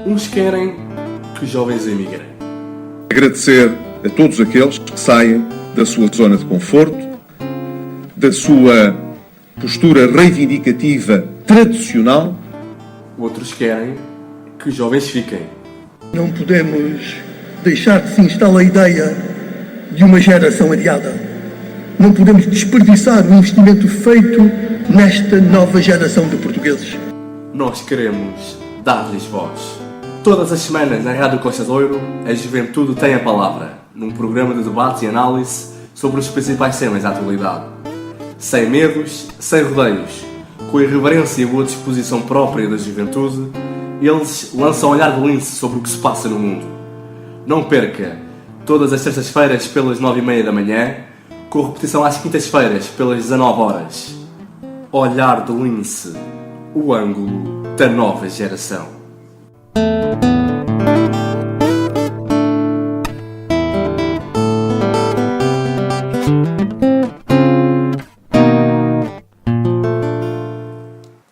Uns querem que os jovens emigrem. Agradecer a todos aqueles que saem da sua zona de conforto, da sua postura reivindicativa tradicional. Outros querem que os jovens fiquem. Não podemos deixar que se instale a ideia de uma geração adiada. Não podemos desperdiçar o investimento feito nesta nova geração de portugueses. Nós queremos dar-lhes voz. Todas as semanas na Rádio Costa de Ouro, a juventude tem a palavra, num programa de debate e análise sobre os principais temas da atualidade. Sem medos, sem rodeios, com a irreverência e a boa disposição própria da juventude, eles lançam um olhar de lince sobre o que se passa no mundo. Não perca, todas as terças-feiras pelas 9h30 da manhã, com repetição às quintas-feiras pelas 19 horas. Olhar de lince, o ângulo da nova geração.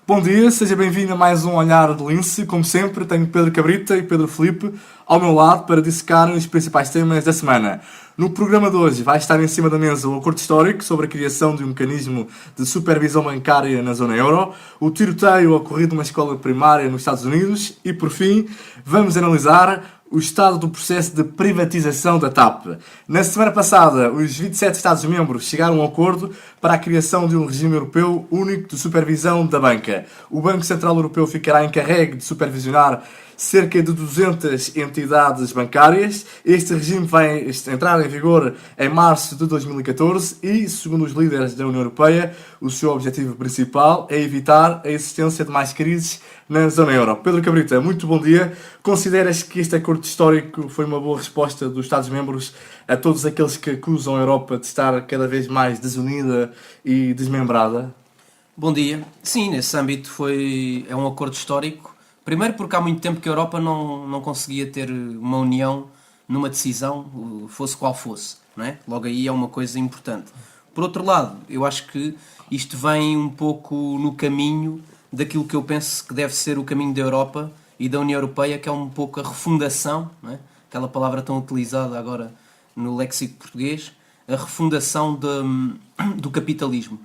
Bom dia, seja bem-vindo a mais um Olhar de Lince. Como sempre, tenho Pedro Cabrita e Pedro Filipe ao meu lado para dissecarem os principais temas da semana. No programa de hoje vai estar em cima da mesa o acordo histórico sobre a criação de um mecanismo de supervisão bancária na zona euro, o tiroteio ocorrido numa escola primária nos Estados Unidos e, por fim, vamos analisar o estado do processo de privatização da TAP. Na semana passada, os 27 Estados-membros chegaram a um acordo para a criação de um regime europeu único de supervisão da banca. O Banco Central Europeu ficará encarregue de supervisionar cerca de 200 entidades bancárias. Este regime vai entrar em vigor em março de 2014 e, segundo os líderes da União Europeia, o seu objetivo principal é evitar a existência de mais crises na zona euro. Pedro Cabrita, muito bom dia. Consideras que este acordo histórico foi uma boa resposta dos Estados-membros a todos aqueles que acusam a Europa de estar cada vez mais desunida e desmembrada? Bom dia. Sim, nesse âmbito é um acordo histórico. Primeiro porque há muito tempo que a Europa não conseguia ter uma união numa decisão, fosse qual fosse, não é? Logo aí é uma coisa importante. Por outro lado, eu acho que isto vem um pouco no caminho daquilo que eu penso que deve ser o caminho da Europa e da União Europeia, que é um pouco a refundação, não é? Aquela palavra tão utilizada agora no léxico português, a refundação do capitalismo.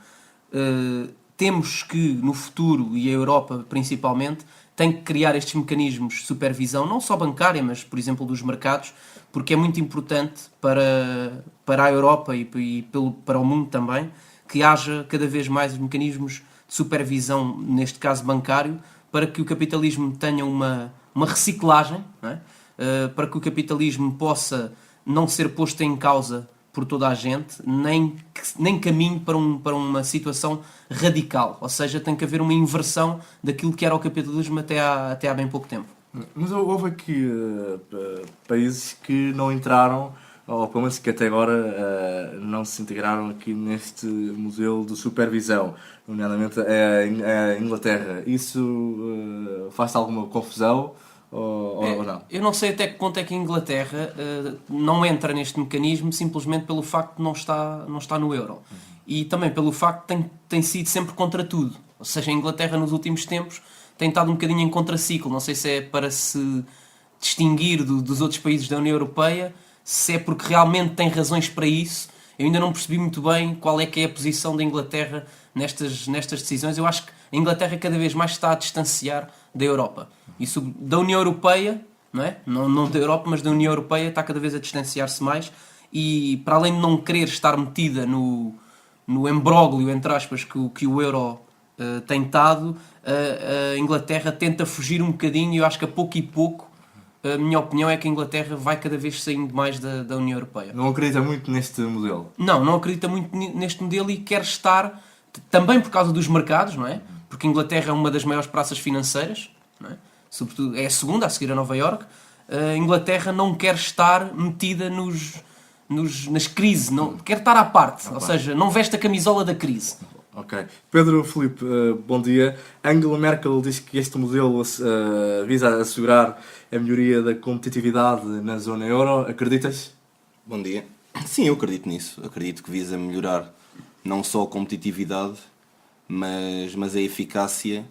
Temos que, no futuro, e a Europa principalmente, tem que criar estes mecanismos de supervisão, não só bancária, mas, por exemplo, dos mercados, porque é muito importante para a Europa e para o mundo também, que haja cada vez mais mecanismos de supervisão, neste caso bancário, para que o capitalismo tenha uma reciclagem, não é? Para que o capitalismo possa não ser posto em causa por toda a gente, nem caminho para uma situação radical. Ou seja, tem que haver uma inversão daquilo que era o capitalismo até há bem pouco tempo. Mas houve aqui países que não entraram, ou pelo menos que até agora não se integraram aqui neste modelo de supervisão, nomeadamente a Inglaterra. Isso faz-te alguma confusão? Ou não? Eu não sei até que ponto é que a Inglaterra não entra neste mecanismo simplesmente pelo facto de não estar no euro. E também pelo facto de tem sido sempre contra tudo. Ou seja, a Inglaterra nos últimos tempos tem estado um bocadinho em contraciclo. Não sei se é para se distinguir dos outros países da União Europeia, se é porque realmente tem razões para isso. Eu ainda não percebi muito bem qual é que é a posição da Inglaterra nestas decisões. Eu acho que a Inglaterra cada vez mais está a distanciar da Europa. Isso da União Europeia, não é? Não da Europa, mas da União Europeia, está cada vez a distanciar-se mais e, para além de não querer estar metida no imbróglio, entre aspas, que o euro tem estado, a Inglaterra tenta fugir um bocadinho e eu acho que a pouco e pouco, a minha opinião é que a Inglaterra vai cada vez saindo mais da União Europeia. Não acredita muito neste modelo? Não acredita muito neste modelo e quer estar, também por causa dos mercados, não é? Porque a Inglaterra é uma das maiores praças financeiras, não é? Sobretudo é a segunda, a seguir a Nova Iorque. A Inglaterra não quer estar metida nas crises, não, quer estar à parte, ou seja, não veste a camisola da crise. Ok. Pedro Filipe, bom dia. Angela Merkel diz que este modelo visa assegurar a melhoria da competitividade na zona euro. Acreditas? Bom dia. Sim, eu acredito nisso. Acredito que visa melhorar não só a competitividade, mas a eficácia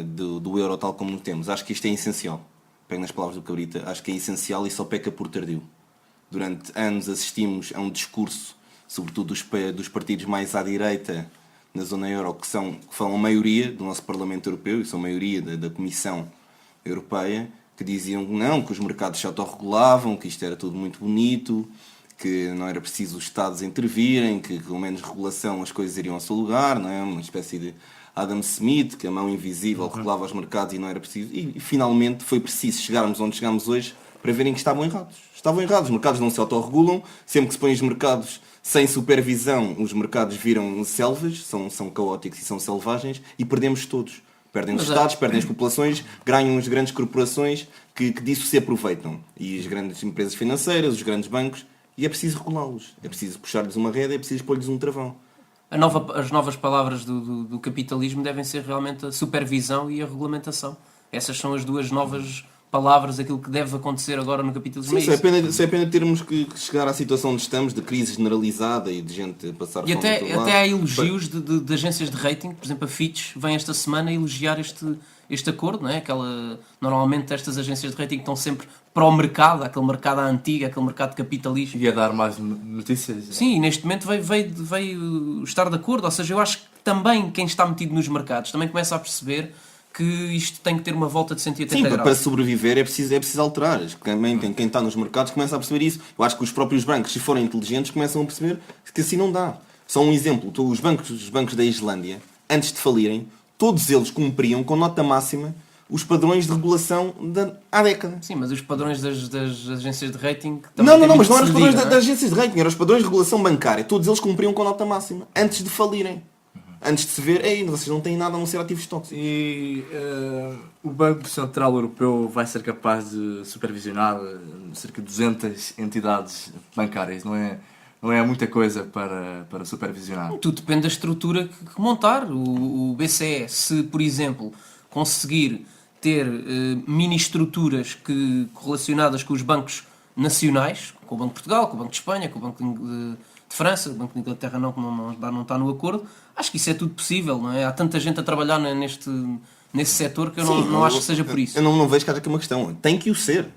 do euro tal como o temos. Acho que isto é essencial. pego nas palavras do Cabrita, acho que é essencial e só peca por tardio. Durante anos assistimos a um discurso, sobretudo dos partidos mais à direita na zona euro, que falam a maioria do nosso Parlamento Europeu e são a maioria da Comissão Europeia, que diziam que os mercados se autorregulavam, que isto era tudo muito bonito, que não era preciso os Estados intervirem, que com menos regulação as coisas iriam ao seu lugar, não é? Uma espécie de Adam Smith, que a mão invisível regulava os mercados e não era preciso. E finalmente foi preciso chegarmos onde chegamos hoje para verem que estavam errados. Estavam errados, os mercados não se autorregulam, sempre que se põem os mercados sem supervisão, os mercados viram selvas, são caóticos e são selvagens, e perdemos todos. Perdem os Estados, perdem as populações, ganham as grandes corporações que disso se aproveitam. E as grandes empresas financeiras, os grandes bancos, e é preciso regulá-los. É preciso puxar-lhes uma rede, é preciso pôr-lhes um travão. As novas palavras do capitalismo devem ser realmente a supervisão e a regulamentação. Essas são as duas novas palavras, aquilo que deve acontecer agora no capitalismo. Sim, se é pena termos que chegar à situação onde estamos, de crise generalizada e de gente a passar fome. E até há elogios de agências de rating, por exemplo a Fitch vem esta semana elogiar este acordo, não é? Normalmente estas agências de rating estão sempre para o mercado, aquele mercado antigo, aquele mercado capitalista. E a dar mais notícias. Sim, e neste momento veio estar de acordo, ou seja, eu acho que também quem está metido nos mercados também começa a perceber que isto tem que ter uma volta de 180 graus. Sim, para sobreviver é preciso alterar. Também quem está nos mercados começa a perceber isso. Eu acho que os próprios bancos, se forem inteligentes, começam a perceber que assim não dá. Só um exemplo, os bancos da Islândia, antes de falirem, todos eles cumpriam com nota máxima os padrões de regulação há décadas. Sim, mas os padrões das agências de rating... Não, mas não eram os padrões das agências de rating, eram os padrões de regulação bancária. Todos eles cumpriam com nota máxima, antes de falirem. Antes de se ver, vocês não têm nada a não ser ativos tóxicos. E o Banco Central Europeu vai ser capaz de supervisionar cerca de 200 entidades bancárias, não é muita coisa para supervisionar. Tudo depende da estrutura que montar. O BCE, se, por exemplo, conseguir ter mini-estruturas correlacionadas com os bancos nacionais, com o Banco de Portugal, com o Banco de Espanha, com o Banco de França, o Banco de Inglaterra não está no acordo, acho que isso é tudo possível, não é? Há tanta gente a trabalhar nesse setor que eu não acho que seja por isso. Eu não vejo que haja aqui uma questão. Tem que o ser.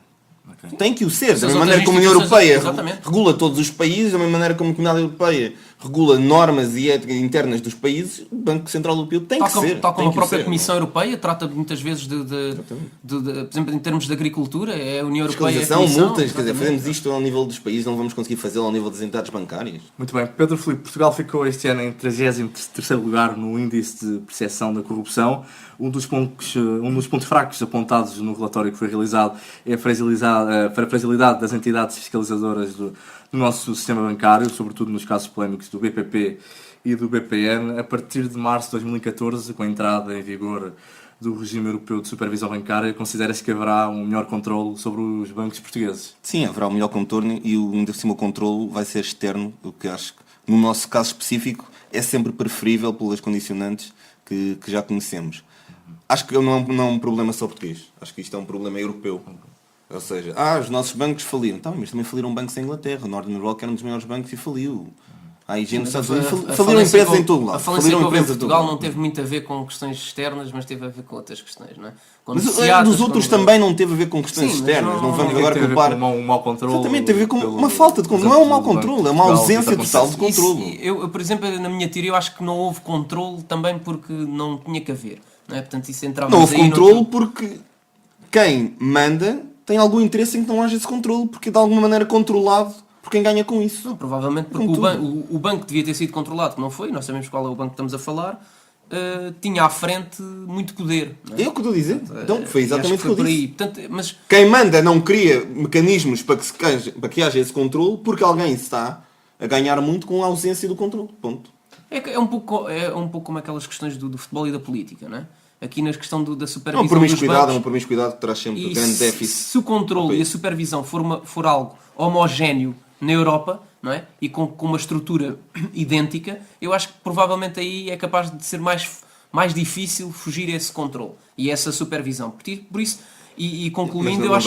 Okay. Tem que o ser. Da mesma maneira como a União Europeia exatamente. regula todos os países, da mesma maneira como a Comunidade Europeia regula normas e éticas internas dos países, o Banco Central Europeu tem que ser. Tal como a própria Comissão Europeia trata muitas vezes por exemplo, em termos de agricultura, é a União Europeia. Fiscalização, multas, quer dizer, fazemos isto ao nível dos países, não vamos conseguir fazê-lo ao nível das entidades bancárias. Muito bem. Pedro Filipe, Portugal ficou este ano em 33º lugar no índice de percepção da corrupção. Um dos pontos fracos apontados no relatório que foi realizado é a fragilidade das entidades fiscalizadoras do nosso sistema bancário, sobretudo nos casos polémicos do BPP e do BPN. A partir de março de 2014, com a entrada em vigor do regime europeu de supervisão bancária, considera-se que haverá um melhor controle sobre os bancos portugueses? Sim, haverá um melhor contorno e ainda por cima o controle vai ser externo, o que acho que no nosso caso específico é sempre preferível pelas condicionantes que já conhecemos. Acho que não é um problema só português, acho que isto é um problema europeu. Ou seja, os nossos bancos faliram. Mas também faliram bancos em Inglaterra. O Northern Rock era um dos maiores bancos e faliu. Faliram empresas em todo lado. A falência que houve em Portugal não teve muito a ver com questões externas, mas teve a ver com outras questões, não é? Mas dos outros também não teve a ver com questões externas. Não vamos agora culpar. Um mau controle. Exatamente, teve a ver com uma falta de controle. Não é um mau controle, é uma ausência total de controle. Eu, por exemplo, na minha teoria, eu acho que não houve controle também porque não tinha que haver. Não é? Portanto, isso entrava. Não houve controle porque quem manda tem algum interesse em que não haja esse controle, porque é de alguma maneira controlado por quem ganha com isso. Não, provavelmente porque o banco devia ter sido controlado, que não foi, nós sabemos qual é o banco que estamos a falar, tinha à frente muito poder. Não é? É o que eu estou a dizer. Então, foi exatamente o que eu disse. Portanto, mas... Quem manda não cria mecanismos para que haja esse controle, porque alguém está a ganhar muito com a ausência do controle. Ponto. É um pouco como aquelas questões do futebol e da política, não é? Aqui na questão da supervisão É uma promiscuidade que traz sempre grande déficit. Se o controle e a supervisão for algo homogéneo na Europa, não é? E com uma estrutura idêntica, eu acho que provavelmente aí é capaz de ser mais difícil fugir a esse controle e a essa supervisão. Por isso, e concluindo, não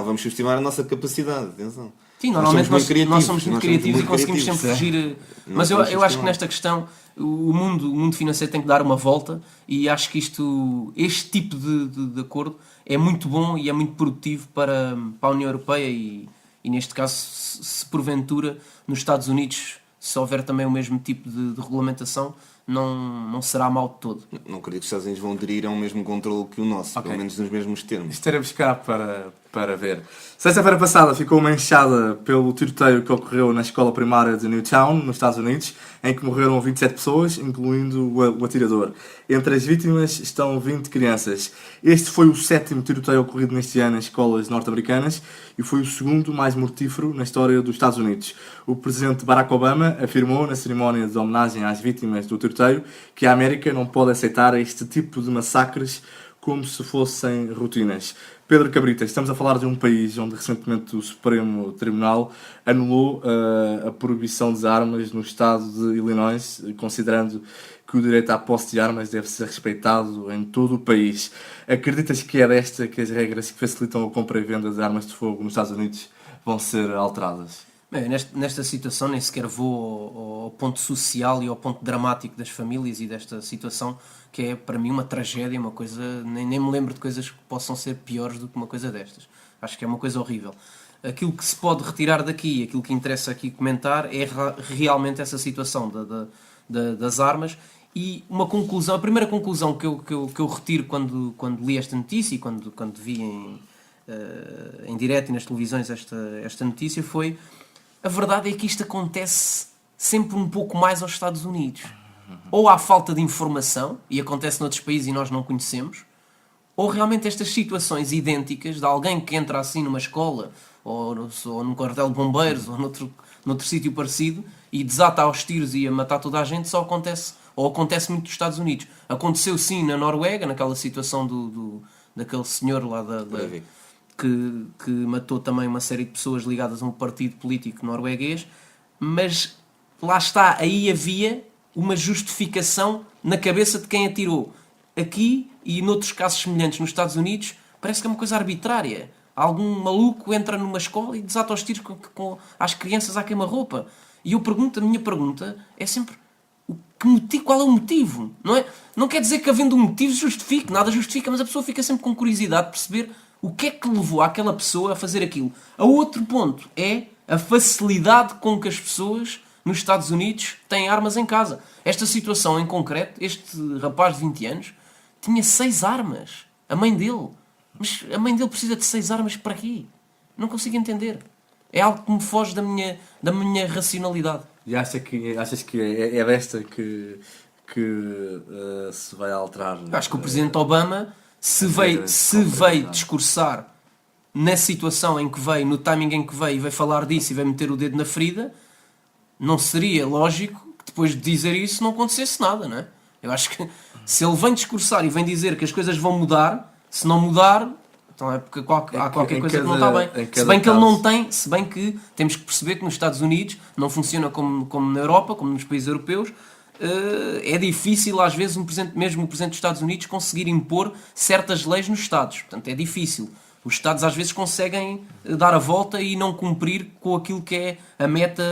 vamos subestimar a nossa capacidade, atenção. Sim, normalmente somos muito nós somos muito criativos, criativos e conseguimos sempre fugir. Mas eu acho que nesta questão o mundo financeiro tem que dar uma volta e acho que este tipo de acordo é muito bom e é muito produtivo para a União Europeia e neste caso, se porventura nos Estados Unidos se houver também o mesmo tipo de regulamentação, não será mal de todo. Não acredito que os Estados Unidos vão aderir ao mesmo controle que o nosso, Ok. pelo menos nos mesmos termos. Estaremos cá para ver. Sexta-feira passada ficou manchada pelo tiroteio que ocorreu na escola primária de Newtown, nos Estados Unidos, em que morreram 27 pessoas, incluindo o atirador. Entre as vítimas estão 20 crianças. Este foi o 7º tiroteio ocorrido neste ano em escolas norte-americanas e foi o segundo mais mortífero na história dos Estados Unidos. O presidente Barack Obama afirmou na cerimónia de homenagem às vítimas do tiroteio que a América não pode aceitar este tipo de massacres como se fossem rotinas. Pedro Cabrita, estamos a falar de um país onde recentemente o Supremo Tribunal anulou a proibição de armas no estado de Illinois, considerando que o direito à posse de armas deve ser respeitado em todo o país. Acreditas que é desta que as regras que facilitam a compra e venda de armas de fogo nos Estados Unidos vão ser alteradas? Bem, nesta situação nem sequer vou ao ponto social e ao ponto dramático das famílias e desta situação que é para mim uma tragédia, uma coisa, nem me lembro de coisas que possam ser piores do que uma coisa destas. Acho que é uma coisa horrível. Aquilo que se pode retirar daqui, aquilo que interessa aqui comentar é realmente essa situação das armas e uma conclusão, a primeira conclusão que eu retiro quando li esta notícia e quando vi em direto e nas televisões esta notícia foi: a verdade é que isto acontece sempre um pouco mais aos Estados Unidos. Ou há falta de informação, e acontece noutros países e nós não conhecemos, ou realmente estas situações idênticas de alguém que entra assim numa escola, ou num quartel de bombeiros, ou noutro sítio parecido, e desata aos tiros e a matar toda a gente, acontece muito nos Estados Unidos. Aconteceu sim na Noruega, naquela situação daquele senhor lá que matou também uma série de pessoas ligadas a um partido político norueguês, mas lá está, aí havia uma justificação na cabeça de quem atirou. Aqui, e noutros casos semelhantes nos Estados Unidos, parece que é uma coisa arbitrária. Algum maluco entra numa escola e desata os tiros às crianças à queima-roupa. E a minha pergunta é sempre: qual é o motivo? Não quer dizer que havendo um motivo justifique, nada justifica, mas a pessoa fica sempre com curiosidade de perceber o que é que levou aquela pessoa a fazer aquilo. A outro ponto é a facilidade com que as pessoas nos Estados Unidos têm armas em casa. Esta situação em concreto, este rapaz de 20 anos tinha 6 armas. A mãe dele. Mas a mãe dele precisa de 6 armas para quê? Não consigo entender. É algo que me foge da minha racionalidade. E achas que é desta que se vai alterar? Acho que o presidente Obama, se veio discursar na situação em que veio, no timing em que veio, e veio falar disso e veio meter o dedo na ferida, não seria lógico que depois de dizer isso não acontecesse nada, não é? Eu acho que se ele vem discursar e vem dizer que as coisas vão mudar, se não mudar, então é porque há qualquer coisa que não está bem. Se bem que ele não tem, se bem que temos que perceber que nos Estados Unidos não funciona como na Europa, como nos países europeus. É difícil às vezes mesmo o Presidente dos Estados Unidos conseguir impor certas leis nos Estados. Portanto, é difícil. Os Estados às vezes conseguem dar a volta e não cumprir com aquilo que é a meta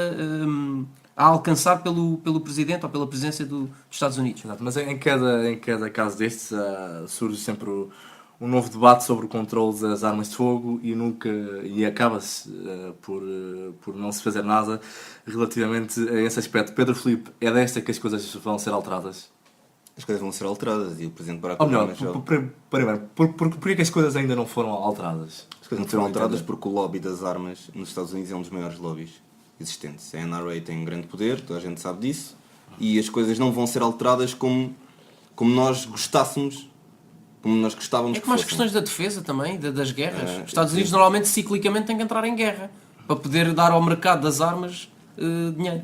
a alcançar pelo Presidente ou pela presidência dos Estados Unidos. Exato, mas em cada caso destes surge sempre um novo debate sobre o controle das armas de fogo e acaba-se por não se fazer nada relativamente a esse aspecto. Pedro Filipe, é desta que as coisas vão ser alteradas? As coisas vão ser alteradas e o Presidente Barack Ou Obama melhor, primeiro, porquê que as coisas ainda não foram alteradas? As coisas não foram alteradas porque o lobby das armas nos Estados Unidos é um dos maiores lobbies existentes. A NRA tem um grande poder, toda a gente sabe disso, e as coisas não vão ser alteradas como nós gostássemos, como nós gostávamos que fossem. É como as questões da defesa também, das guerras. Os Estados Unidos normalmente, ciclicamente, têm que entrar em guerra para poder dar ao mercado das armas dinheiro.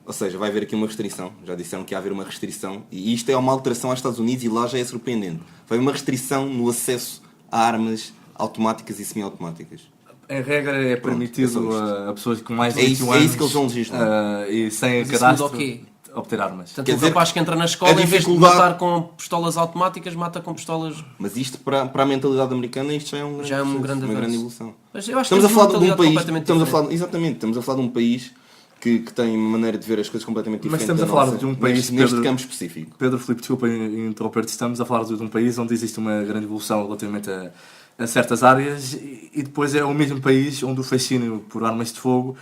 Ou seja, vai haver aqui uma restrição. Já disseram que ia haver uma restrição. E isto é uma alteração aos Estados Unidos e lá já é surpreendente. Vai haver uma restrição no acesso a armas automáticas e semi-automáticas. Em regra é permitido a pessoas com mais de 21 anos... É anos... isso que eles vão legislar. E sem Mas cadastro... isso muda o quê? obter armas. Portanto, Quer o dizer, rapaz que entra na escola, a em vez de dificuldade- matar com pistolas automáticas, mata com pistolas... Mas isto, para a mentalidade americana, isto já é um grande, Já é um processo, grande uma avanço. grande evolução. Mas eu acho que Estamos a temos uma falar de um mentalidade país, completamente estamos a diferente. falar, exatamente, estamos a falar de um país que tem uma maneira de ver as coisas completamente Mas diferente. estamos a da falar nossa, de um país, neste Pedro- campo específico. Pedro Filipe, desculpa interromper-te, estamos a falar de um país onde existe uma grande evolução relativamente a certas áreas e depois é o mesmo país onde o fascínio por armas de fogo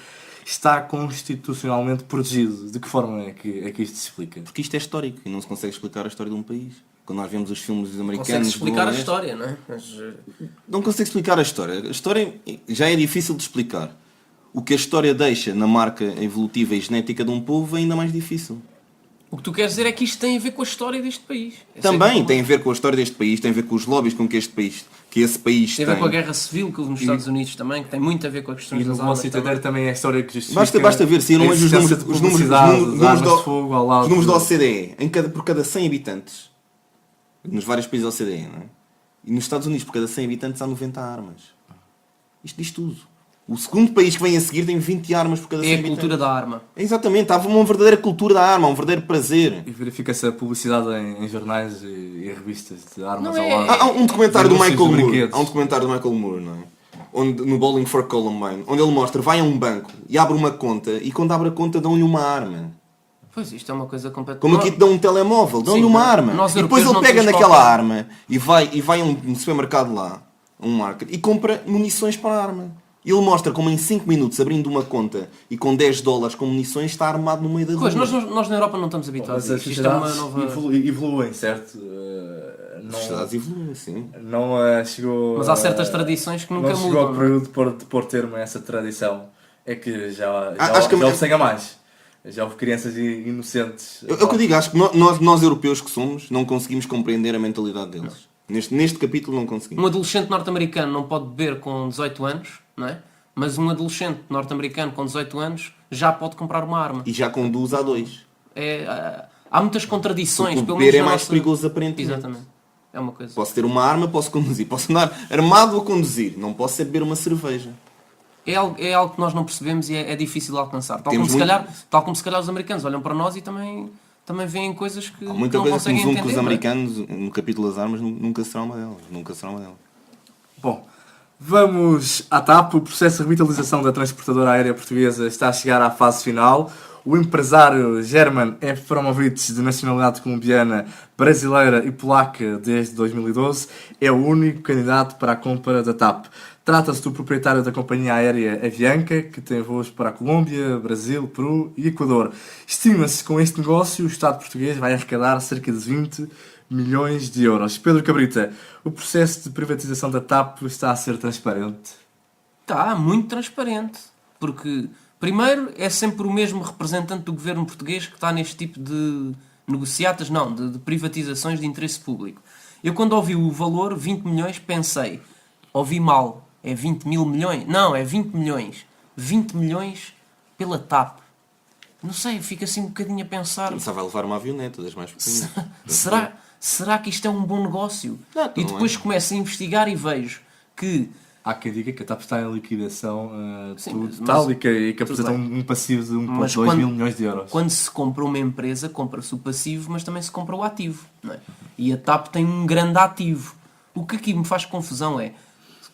está constitucionalmente protegido. De que forma é que isto se explica? Porque isto é histórico e não se consegue explicar a história de um país. Quando nós vemos os filmes americanos... Consegue-se explicar do a Oeste, história, não é? Mas, não consegue explicar a história. A história já é difícil de explicar. O que a história deixa na marca evolutiva e genética de um povo é ainda mais difícil. o que tu queres dizer é que isto tem a ver com a história deste país. Também tem a ver com a história deste país, tem a ver com os lobbies com que esse país Tem a ver com a guerra civil que houve nos Estados Unidos também, que tem muito a ver com as E questões no das vosso armas entender também. também é a história que justifica Basta ver, se eu não a vejo os existência números, de os números, publicidade de números armas da- de fogo ao lado os números da de- OCDE, por cada 100 habitantes, nos vários países da OCDE, não é? E nos Estados Unidos, por cada 100 habitantes, há 90 armas. Isto diz tudo. O segundo país que vem a seguir tem 20 armas por cada 100 É a habitantes. cultura da arma. Exatamente, há uma verdadeira cultura da arma, um verdadeiro prazer. E verifica-se a publicidade em jornais e revistas de armas Não ao é- lado. Há um documentário do Anúncios Michael de Moore, brinquedos. há um documentário do Michael Moore, não é? Onde, no Bowling for Columbine, onde ele mostra, vai a um banco e abre uma conta e quando abre a conta dão-lhe uma arma. Pois, isto é uma coisa completamente... Como aqui te dão um telemóvel, dão-lhe Sim, uma não- arma. nós E depois europeus ele não pega temos naquela qualquer- arma e vai a um supermercado lá, a um market, e compra munições para a arma. Ele mostra como em 5 minutos, abrindo uma conta e com $10 com munições, está armado no meio da rua. Pois, nós na Europa não estamos habituados Mas a as isto. Isto é uma sociedades nova... evoluem, certo? As sociedades evoluem, sim. Não chegou... Mas há certas tradições que nunca não chegou mudam, ao não é? período de pôr termo a essa tradição. É que já Acho que- houve sem a mais. Já houve crianças inocentes. É o que eu digo, acho que nós europeus que somos, não conseguimos compreender a mentalidade deles. Neste capítulo não conseguimos. Um adolescente norte-americano não pode beber com 18 anos, não é? Mas um adolescente norte-americano com 18 anos já pode comprar uma arma. E já conduz a 2. Há muitas contradições. Porque o pelo beber menos é na mais nossa- perigoso aparentemente. Exatamente. É uma coisa. Posso ter uma arma, posso conduzir. Posso andar armado a conduzir. Não posso ser beber uma cerveja. É algo que nós não percebemos e é difícil de alcançar. Tal como, Temos se calhar os americanos olham para nós e também veem coisas que Há muita não coisa que conseguem nos une entender. com os não é? americanos no capítulo das armas nunca será uma delas. Nunca será uma delas. Bom, vamos à TAP. O processo de revitalização da transportadora aérea portuguesa está a chegar à fase final. O empresário German Efromovich, de nacionalidade colombiana, brasileira e polaca desde 2012, é o único candidato para a compra da TAP. Trata-se do proprietário da companhia aérea Avianca, que tem voos para a Colômbia, Brasil, Peru e Equador. Estima-se que com este negócio o Estado português vai arrecadar cerca de 20 milhões de euros. Pedro Cabrita, o processo de privatização da TAP está a ser transparente? Está muito transparente. Porque, primeiro, é sempre o mesmo representante do governo português que está neste tipo de negociatas, não, de privatizações de interesse público. Eu, quando ouvi o valor, 20 milhões, pensei, ouvi mal, é 20 mil milhões? Não, é 20 milhões. 20 milhões pela TAP. Não sei, fico assim um bocadinho a pensar... Só vai levar uma avioneta das mais pequenas. Será que isto é um bom negócio? Não, E não depois é. começo a investigar e vejo que... Há quem diga que a TAP está em liquidação Sim, total mas- e que apresenta bem. um passivo de Mas 1,2 mil milhões de euros. Quando se compra uma empresa, compra-se o passivo, mas também se compra o ativo. Não é? E a TAP tem um grande ativo. O que aqui me faz confusão é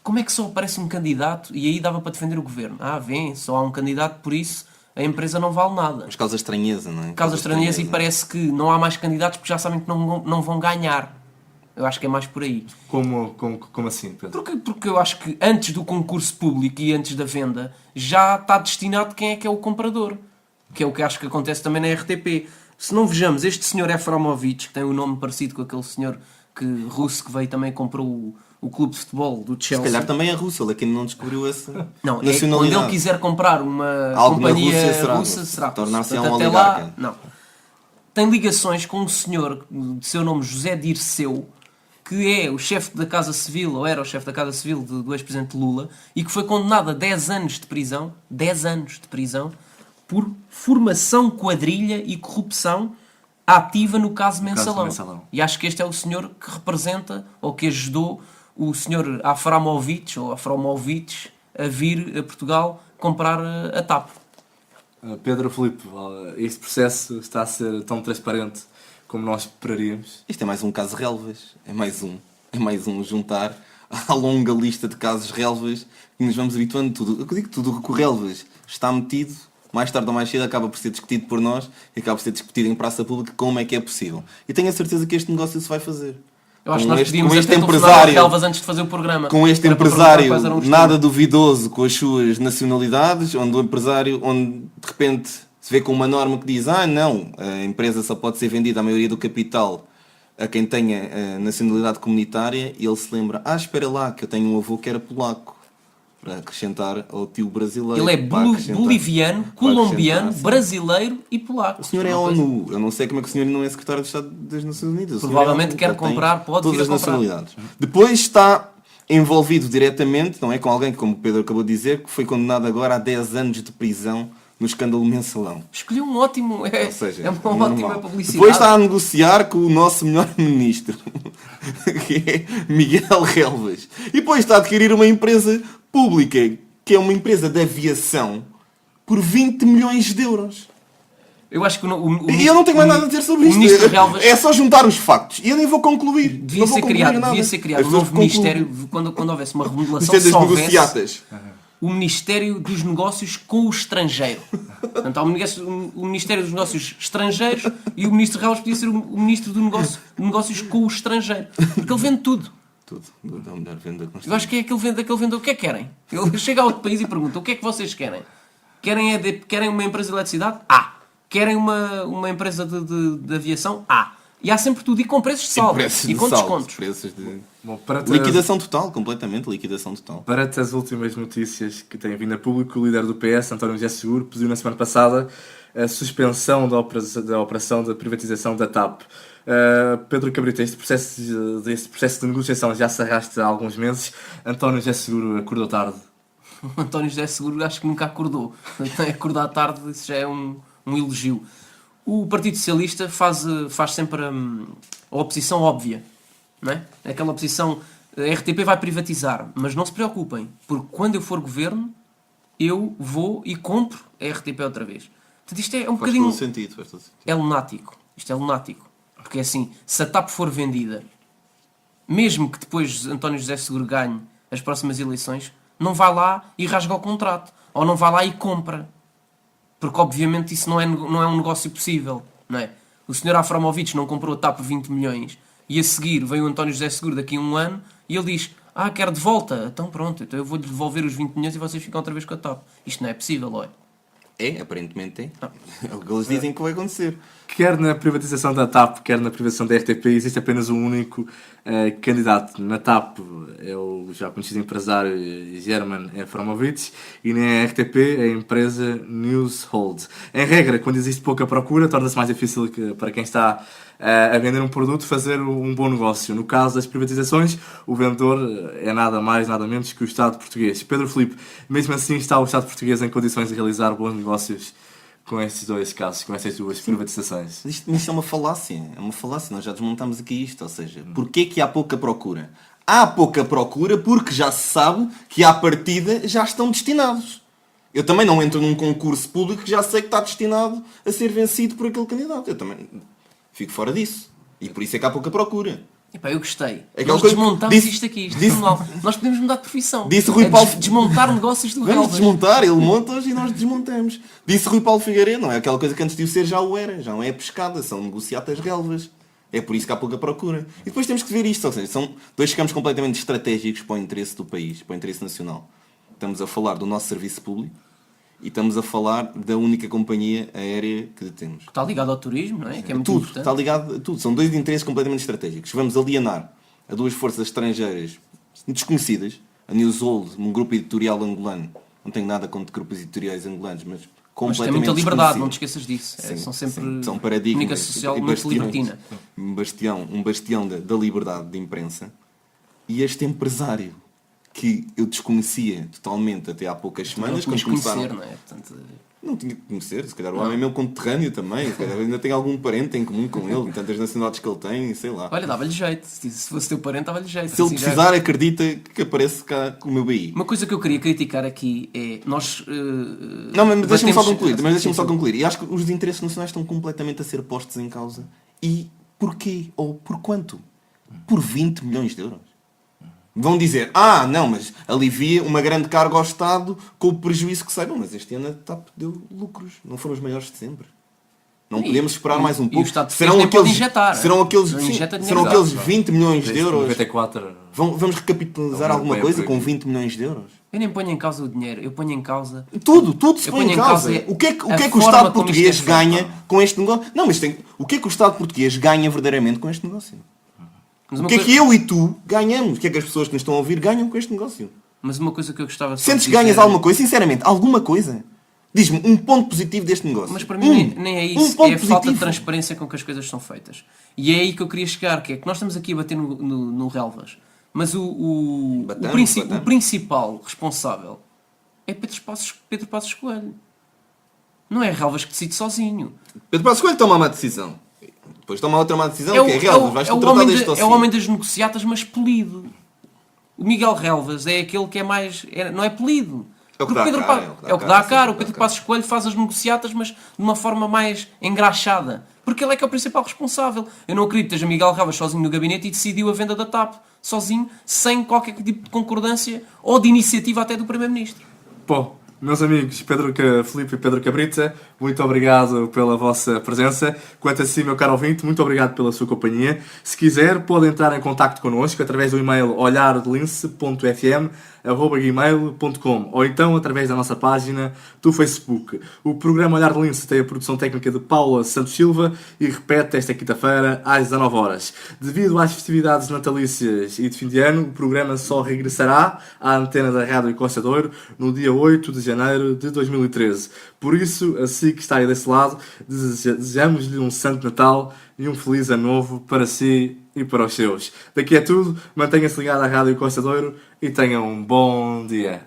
como é que só aparece um candidato e aí dava para defender o governo? Vem, só há um candidato, por isso a empresa não vale nada. Mas causa estranheza, não é? Causa estranheza e parece que não há mais candidatos porque já sabem que não vão ganhar. Eu acho que é mais por aí. Como assim, Pedro? Porque eu acho que antes do concurso público e antes da venda já está destinado quem é que é o comprador. Que é o que acho que acontece também na RTP. Se não vejamos, este senhor Efromovich, que tem um nome parecido com aquele senhor russo que veio também e comprou o clube de futebol do Se Chelsea. calhar também é russo, ele aqui não descobriu essa Não, quando nacionalidade. ele quiser comprar uma Algo na companhia Rússia russa, será. tornar-se Portanto, um até lá, oligarca. não. Tem ligações com um senhor de seu nome José Dirceu, que é o chefe da Casa Civil, ou era o chefe da Casa Civil do ex-presidente Lula, e que foi condenado a 10 anos de prisão, 10 anos de prisão, por formação, quadrilha e corrupção ativa no caso Mensalão. Mensalão. E acho que este é o senhor que representa, ou que ajudou o senhor Afromovich, ou Afromovich, a vir a Portugal comprar a TAP. Pedro Filipe, este processo está a ser tão transparente como nós esperaríamos. Isto é mais um caso relvas. É mais um juntar à longa lista de casos relvas que nos vamos habituando. Tudo. Eu digo tudo o que o relvas está metido, mais tarde ou mais cedo acaba por ser discutido por nós e acaba por ser discutido em praça pública como é que é possível. E tenho a certeza que este negócio se vai fazer. Eu acho que Com nós este podíamos até até empresário- telefonar a relvas antes de fazer o programa. Com este Era para empresário perguntar quais eram os nada temas. duvidoso com as suas nacionalidades, onde de repente se vê com uma norma que diz não, a empresa só pode ser vendida à maioria do capital a quem tenha a nacionalidade comunitária, e ele se lembra, espera lá, que eu tenho um avô que era polaco, para acrescentar ao tio brasileiro. Ele é para acrescentar. boliviano, Para colombiano, acrescentar, sim. brasileiro e polaco. O senhor é ONU. Eu não sei como é que o senhor não é secretário de Estado das Nações Unidas. O senhor Provavelmente é ONU. quer Ele tem comprar, pode todas vir a as comprar. nacionalidades. Depois está envolvido diretamente, não é, com alguém que, como o Pedro acabou de dizer, que foi condenado agora a 10 anos de prisão no escândalo mensalão. Escolheu um ótimo, Ou seja, é uma normal. ótima publicidade. Depois está a negociar com o nosso melhor ministro, que é Miguel Relvas. E depois está a adquirir uma empresa pública, que é uma empresa de aviação, por 20 milhões de euros. Eu acho que E eu não tenho mais nada a dizer sobre isto. O ministro Relvas É só juntar os factos. E eu nem vou concluir. devia Não vou ser concluir criado, nada. devia ser criado As um pessoas novo concluem. ministério, quando houvesse uma remodelação, Ministério das só houvesse negociatas. o Ministério dos Negócios com o Estrangeiro. Portanto, há o Ministério dos Negócios Estrangeiros e o Ministro Relvas podia ser o Ministro do Negócios com o Estrangeiro. Porque ele vende tudo. Tudo. Da melhor venda que nós Eu acho que é aquele vendedor. O que é que querem? Ele chega a outro país e pergunta: o que é que vocês querem? Querem uma empresa de eletricidade? Querem uma empresa de aviação? E há sempre tudo. E com preços de saldo. E com descontos. Preços de... Bom, para Liquidação total, completamente liquidação total. Para as últimas notícias que têm vindo a público, o líder do PS, António José Seguro, pediu na semana passada a suspensão da operação de privatização da TAP. Pedro Cabrita, este processo de negociação já se arrasta há alguns meses. António José Seguro acordou tarde. O António José Seguro acho que nunca acordou. Acordar tarde, isso já é um elogio. O Partido Socialista faz sempre a oposição óbvia, não é? Aquela oposição, a RTP vai privatizar, mas não se preocupem, porque quando eu for governo, eu vou e compro a RTP outra vez. Portanto, isto é um Faz bocadinho... todo sentido. É lunático. Isto é lunático. Porque é assim, se a TAP for vendida, mesmo que depois António José Seguro ganhe as próximas eleições, não vai lá e rasga o contrato. Ou não vai lá e compra. Porque obviamente isso não é um negócio possível. Não é? O Sr. Afromovic não comprou a TAP por 20 milhões e a seguir vem o António José Seguro daqui a um ano e ele diz: quero de volta. Então pronto, então eu vou-lhe devolver os 20 milhões e vocês ficam outra vez com a TAP. Isto não é possível, ou é? Aparentemente é. É o que eles dizem que vai acontecer. Quer na privatização da TAP, quer na privatização da RTP, existe apenas um único candidato. Na TAP é o já conhecido empresário German Afromovic e na RTP é a empresa Newshold. Em regra, quando existe pouca procura, torna-se mais difícil para quem está a vender um produto fazer um bom negócio. No caso das privatizações, o vendedor é nada mais, nada menos que o Estado português. Pedro Filipe, mesmo assim está o Estado português em condições de realizar bons negócios com estes dois casos, com estas duas privatizações? Isto é uma falácia. É uma falácia. Nós já desmontamos aqui isto. Ou seja, porquê que há pouca procura? Há pouca procura porque já se sabe que à partida já estão destinados. Eu também não entro num concurso público que já sei que está destinado a ser vencido por aquele candidato. Eu também fico fora disso. E por isso é que há pouca procura. Epá, eu gostei. Aquela Nós coisa- desmontamos disse- isto aqui. Isto disse- é manual. Nós podemos mudar de profissão. Disse Rui Paulo- Desmontar negócios do Vamos Relvas. desmontar, ele monta-os e nós desmontamos. Disse Rui Paulo Figueiredo, não é aquela coisa que antes de o ser já o era, já não é pescada, são negociatas relvas. É por isso que há pouca procura. E depois temos que ver isto, ou seja, são dois campos completamente estratégicos para o interesse do país, para o interesse nacional. Estamos a falar do nosso serviço público e estamos a falar da única companhia aérea que temos. Está ligado ao turismo, não é? Que é muito Tudo, importante. está ligado a tudo. São dois interesses completamente estratégicos. Vamos alienar a duas forças estrangeiras desconhecidas, a Newshold, um grupo editorial angolano. Não tenho nada contra grupos editoriais angolanos, mas Mas tem completamente muita liberdade, não te desconhecido. esqueças disso. Sim, São sempre sim, são paradigmas comunicação social e muito bastiões. libertina. Um bastião da liberdade de imprensa. E este empresário que eu desconhecia totalmente até há poucas semanas, Não quando conhecer, começaram... não é? Portanto, Não tinha que conhecer, se calhar o homem é meu conterrâneo também, se calhar ainda tem algum parente em comum com ele, tantas nacionalidades que ele tem, sei lá. Olha, dava-lhe jeito. Se fosse teu parente, dava-lhe jeito. Se ele Assim já- precisar, acredita que aparece cá com o meu BI. Uma coisa que eu queria criticar aqui é nós. Não, mas deixa-me só batemos- concluir, mas deixa-me só Sim, concluir. E acho que os interesses nacionais estão completamente a ser postos em causa. E porquê? Ou por quanto? Por 20 milhões de euros. Vão dizer, não, mas alivia uma grande carga ao Estado com o prejuízo que saibam. Mas este ano a TAP deu lucros, não foram os maiores de sempre. Não podemos esperar mais um e o pouco. Estado português nem pode injetar. serão aqueles, Não sim, injeta dinheiro. serão aqueles Exato. 20 milhões de Desde euros. 94. Vamos recapitalizar Não, alguma não coisa é por com aqui. 20 milhões de euros? Eu nem ponho em causa o dinheiro, eu ponho em causa. Tudo se Eu põe ponho em em causa. causa O que é que a o forma Estado como português isto é feito. ganha com este negócio? Não, mas o que é que o Estado português ganha verdadeiramente com este negócio? Mas O uma que é coisa- que eu e tu ganhamos? O que é que as pessoas que nos estão a ouvir ganham com este negócio? Mas uma coisa que eu gostava só de Sentes que dizer- ganhas alguma coisa? Sinceramente, alguma coisa? Diz-me um ponto positivo deste negócio. Mas para mim nem é isso, ponto é a falta de positivo. transparência com que as coisas são feitas. E é aí que eu queria chegar, que é que nós estamos aqui a bater no relvas, mas o Batamos. principal responsável é Pedro Passos Coelho. Não é relvas que decide sozinho. Pedro Passos Coelho toma uma decisão. Depois toma outra má decisão, É que é real, vais o tratar homem deste é o homem das negociatas, mas polido. O Miguel Relvas é aquele que é mais... não é polido. É o que Porque dá Pedro a cara, Pa- é o que dá a cara. O Pedro Passos Coelho faz as negociatas, mas de uma forma mais engraxada. Porque ele é que é o principal responsável. Eu não acredito que esteja Miguel Relvas sozinho no gabinete e decidiu a venda da TAP. Sozinho, sem qualquer tipo de concordância ou de iniciativa até do Primeiro-Ministro. Bom, meus amigos Filipe e Pedro Cabrita, muito obrigado pela vossa presença. Quanto a si, meu caro ouvinte, muito obrigado pela sua companhia. Se quiser, pode entrar em contacto connosco através do e-mail olhardelince.fm@gmail.com ou então através da nossa página do Facebook. O programa Olhar de Lince tem a produção técnica de Paula Santos Silva e repete esta quinta-feira às 19 horas. Devido às festividades natalícias e de fim de ano, o programa só regressará à antena da Rádio Costa de Ouro no dia 8 de janeiro de 2013. Por isso, assim que está aí desse lado, desejamos-lhe um Santo Natal e um Feliz Ano Novo para si e para os seus. Daqui é tudo, mantenha-se ligado à Rádio Costa de Ouro e tenha um bom dia.